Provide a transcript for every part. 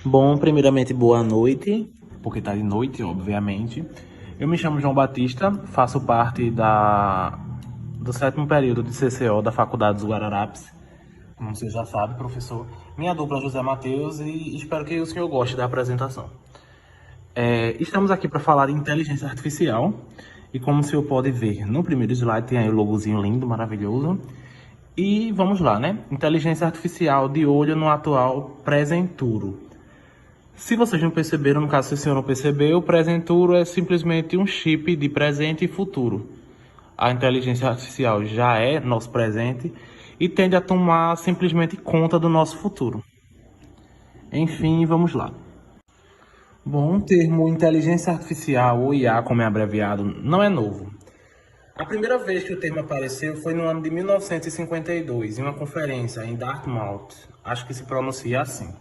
Bom, primeiramente, boa noite, porque tá de noite, obviamente. Eu me chamo João Batista, faço parte do sétimo período de CCO da Faculdade dos Guararapes. Como você já sabe, professor. Minha dupla é José Matheus e espero que o senhor goste da apresentação. Estamos aqui para falar de inteligência artificial e como o senhor pode ver no primeiro slide tem aí o logozinho lindo, maravilhoso. E vamos lá, né? Inteligência artificial de olho no atual presenturo. Se vocês não perceberam, no caso se o senhor não percebeu, o presenturo é simplesmente um chip de presente e futuro. A inteligência artificial já é nosso presente e tende a tomar simplesmente conta do nosso futuro. Enfim, vamos lá. Bom, o termo inteligência artificial, ou IA, como é abreviado, não é novo. A primeira vez que o termo apareceu foi no ano de 1952, em uma conferência em Dartmouth. Acho que se pronuncia assim.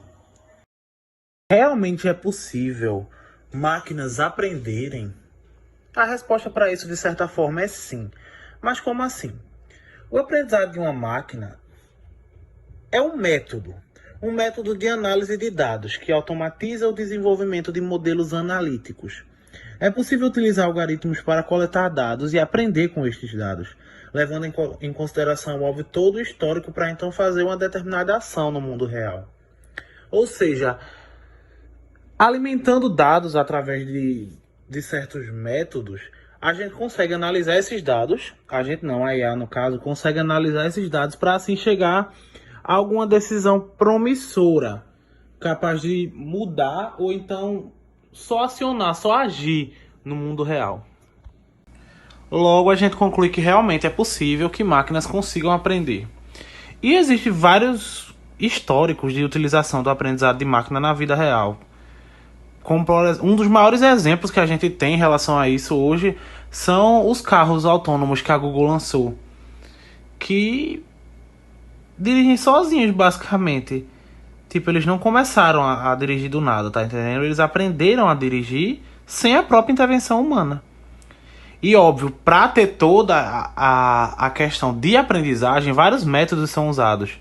Realmente é possível máquinas aprenderem? A resposta para isso, de certa forma, é sim. Mas como assim? O aprendizado de uma máquina é um método de análise de dados que automatiza o desenvolvimento de modelos analíticos. É possível utilizar algoritmos para coletar dados e aprender com estes dados, levando em consideração, óbvio, todo o histórico para então fazer uma determinada ação no mundo real. Ou seja, alimentando dados através de certos métodos, a gente consegue analisar esses dados, a gente não, a IA no caso, consegue analisar esses dados para assim chegar a alguma decisão promissora, capaz de mudar ou então só acionar, só agir no mundo real. Logo, a gente conclui que realmente é possível que máquinas consigam aprender. E existem vários históricos de utilização do aprendizado de máquina na vida real. Como um dos maiores exemplos que a gente tem em relação a isso hoje são os carros autônomos que a Google lançou, que dirigem sozinhos, basicamente. Tipo, eles não começaram a dirigir do nada, tá entendendo? Eles aprenderam a dirigir sem a própria intervenção humana. E óbvio, para ter toda a questão de aprendizagem, vários métodos são usados.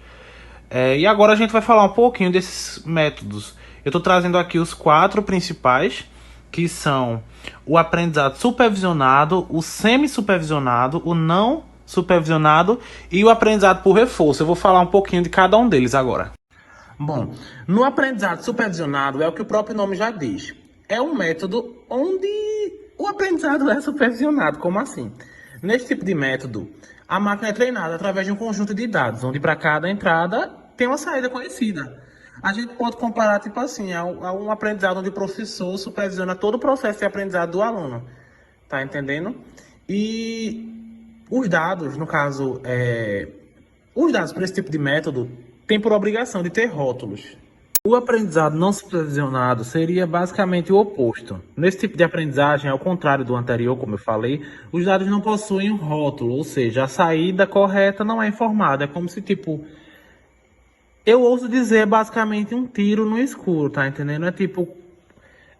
E agora a gente vai falar um pouquinho desses métodos. Eu estou trazendo aqui os 4 principais, que são o aprendizado supervisionado, o semi-supervisionado, o não supervisionado e o aprendizado por reforço. Eu vou falar um pouquinho de cada um deles agora. Bom, no aprendizado supervisionado é o que o próprio nome já diz. É um método onde o aprendizado é supervisionado. Como assim? Nesse tipo de método, a máquina é treinada através de um conjunto de dados, onde para cada entrada tem uma saída conhecida. A gente pode comparar, tipo assim, a um aprendizado onde o professor supervisiona todo o processo de aprendizado do aluno. Tá entendendo? E os dados, no caso, os dados para esse tipo de método têm por obrigação de ter rótulos. O aprendizado não supervisionado seria basicamente o oposto. Nesse tipo de aprendizagem, ao contrário do anterior, como eu falei, os dados não possuem um rótulo, ou seja, a saída correta não é informada. É como se, tipo, eu ouso dizer basicamente um tiro no escuro, tá entendendo?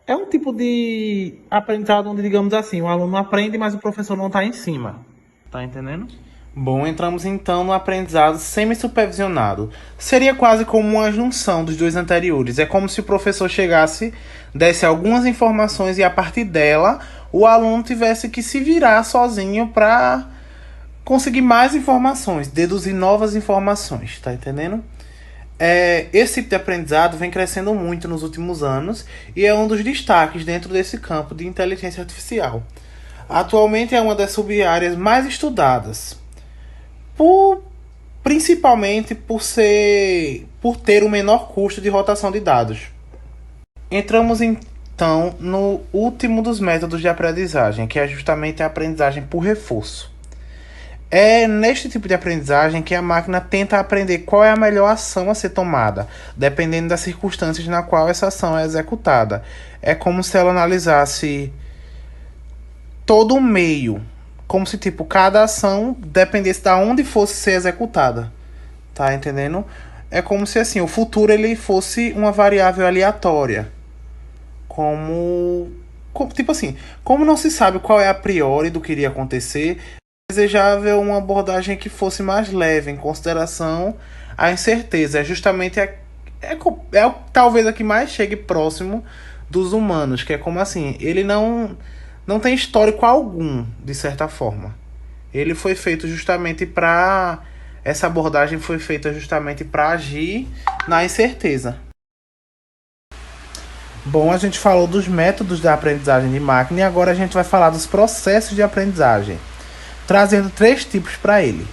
É um tipo de aprendizado onde, digamos assim, o aluno aprende, mas o professor não está em cima, tá entendendo? Bom, entramos então no aprendizado semi-supervisionado. Seria quase como uma junção dos dois anteriores. É como se o professor chegasse, desse algumas informações e a partir dela o aluno tivesse que se virar sozinho para conseguir mais informações, deduzir novas informações, tá entendendo? Esse tipo de aprendizado vem crescendo muito nos últimos anos e é um dos destaques dentro desse campo de inteligência artificial. Atualmente é uma das sub-áreas mais estudadas, principalmente por ter o menor custo de rotação de dados. Entramos então no último dos métodos de aprendizagem, que é justamente a aprendizagem por reforço. É neste tipo de aprendizagem que a máquina tenta aprender qual é a melhor ação a ser tomada, dependendo das circunstâncias na qual essa ação é executada. É como se ela analisasse todo o meio, como se tipo cada ação dependesse de onde fosse ser executada, tá entendendo? É como se assim o futuro ele fosse uma variável aleatória, como tipo assim, como não se sabe qual é a priori do que iria acontecer, é desejável uma abordagem que fosse mais leve em consideração a incerteza. É justamente é talvez a que mais chegue próximo dos humanos, que é como assim, ele não tem histórico algum, de certa forma. Ele foi feito justamente para essa abordagem foi feita justamente para agir na incerteza. Bom, a gente falou dos métodos da aprendizagem de máquina e agora a gente vai falar dos processos de aprendizagem, trazendo 3 tipos para ele,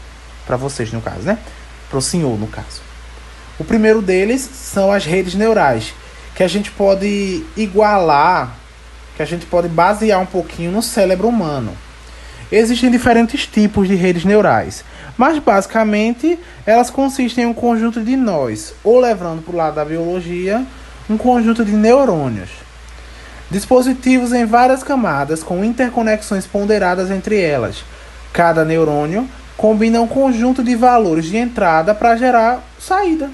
para vocês no caso, né? Para o senhor no caso. O primeiro deles são as redes neurais, que a gente pode igualar, que a gente pode basear um pouquinho no cérebro humano. Existem diferentes tipos de redes neurais, mas basicamente elas consistem em um conjunto de nós, ou levando para o lado da biologia, um conjunto de neurônios. Dispositivos em várias camadas com interconexões ponderadas entre elas. Cada neurônio combina um conjunto de valores de entrada para gerar saída.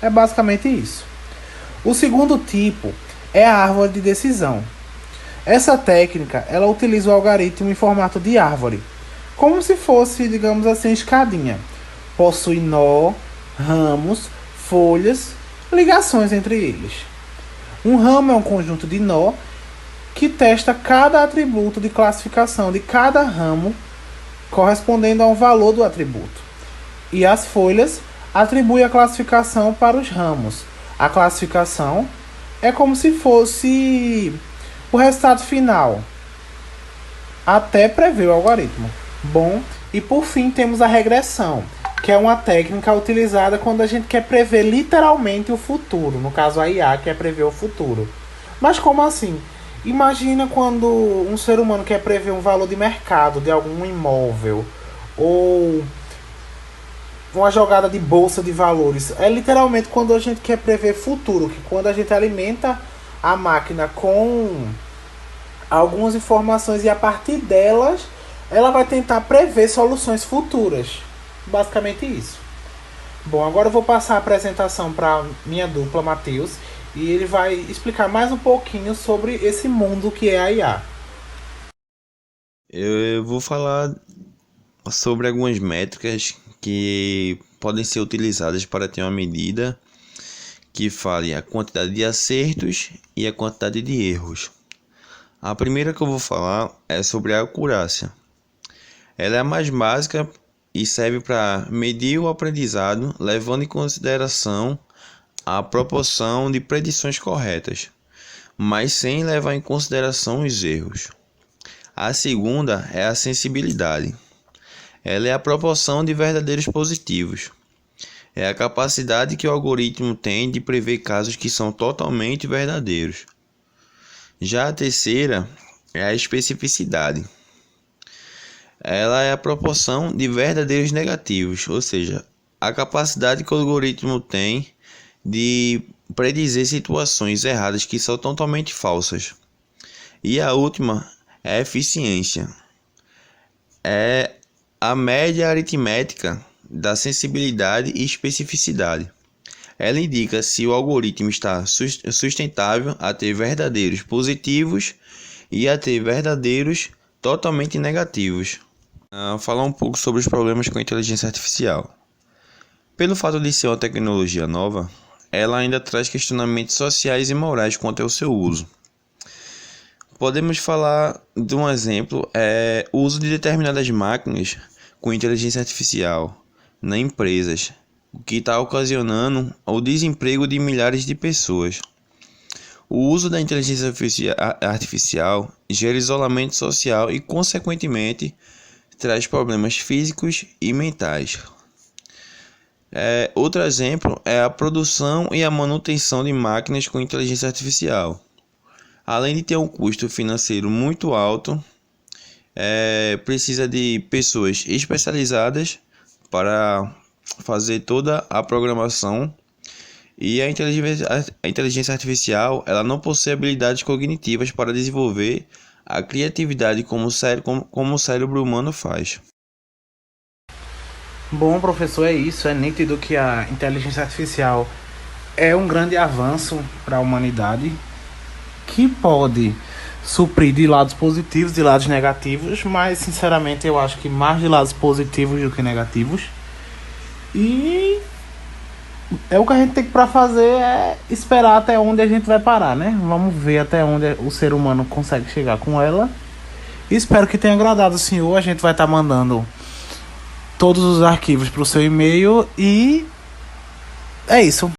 É basicamente isso. O segundo tipo é a árvore de decisão. Essa técnica, ela utiliza o algoritmo em formato de árvore, como se fosse, digamos assim, escadinha. Possui nó, ramos, folhas, ligações entre eles. Um ramo é um conjunto de nó que testa cada atributo de classificação de cada ramo correspondendo a um valor do atributo. E as folhas atribuem a classificação para os ramos. A classificação é como se fosse o resultado final, até prever o algoritmo. Bom, e por fim temos a regressão, que é uma técnica utilizada quando a gente quer prever literalmente o futuro. No caso, a IA quer prever o futuro. Mas como assim? Imagina quando um ser humano quer prever um valor de mercado de algum imóvel ou uma jogada de bolsa de valores. É literalmente quando a gente quer prever futuro, que quando a gente alimenta a máquina com algumas informações e a partir delas ela vai tentar prever soluções futuras. Basicamente isso. Bom, agora eu vou passar a apresentação para minha dupla, Matheus, e ele vai explicar mais um pouquinho sobre esse mundo que é a IA. Eu vou falar sobre algumas métricas que podem ser utilizadas para ter uma medida que fale a quantidade de acertos e a quantidade de erros. A primeira que eu vou falar é sobre a acurácia. Ela é a mais básica e serve para medir o aprendizado, levando em consideração a proporção de predições corretas, mas sem levar em consideração os erros. A segunda é a sensibilidade. Ela é a proporção de verdadeiros positivos. É a capacidade que o algoritmo tem de prever casos que são totalmente verdadeiros. Já a terceira é a especificidade. Ela é a proporção de verdadeiros negativos, ou seja, a capacidade que o algoritmo tem de predizer situações erradas que são totalmente falsas. E a última é a eficiência. É a média aritmética da sensibilidade e especificidade. Ela indica se o algoritmo está sustentável a ter verdadeiros positivos e a ter verdadeiros totalmente negativos. Falar um pouco sobre os problemas com a inteligência artificial. Pelo fato de ser uma tecnologia nova, ela ainda traz questionamentos sociais e morais quanto ao seu uso. Podemos falar de um exemplo, o uso de determinadas máquinas com inteligência artificial nas empresas, o que está ocasionando o desemprego de milhares de pessoas. O uso da inteligência artificial gera isolamento social e, consequentemente, traz problemas físicos e mentais. Outro exemplo é a produção e a manutenção de máquinas com inteligência artificial. Além de ter um custo financeiro muito alto, precisa de pessoas especializadas para fazer toda a programação, e a inteligência artificial ela não possui habilidades cognitivas para desenvolver a criatividade como o cérebro humano faz. Bom, professor, é isso. É nítido que a inteligência artificial é um grande avanço para a humanidade que pode suprir de lados positivos e de lados negativos, mas sinceramente eu acho que mais de lados positivos do que negativos. E É o que a gente tem para fazer é esperar até onde a gente vai parar, né? Vamos ver até onde o ser humano consegue chegar com ela. Espero que tenha agradado o senhor. A gente vai estar mandando todos os arquivos para o seu e-mail e é isso.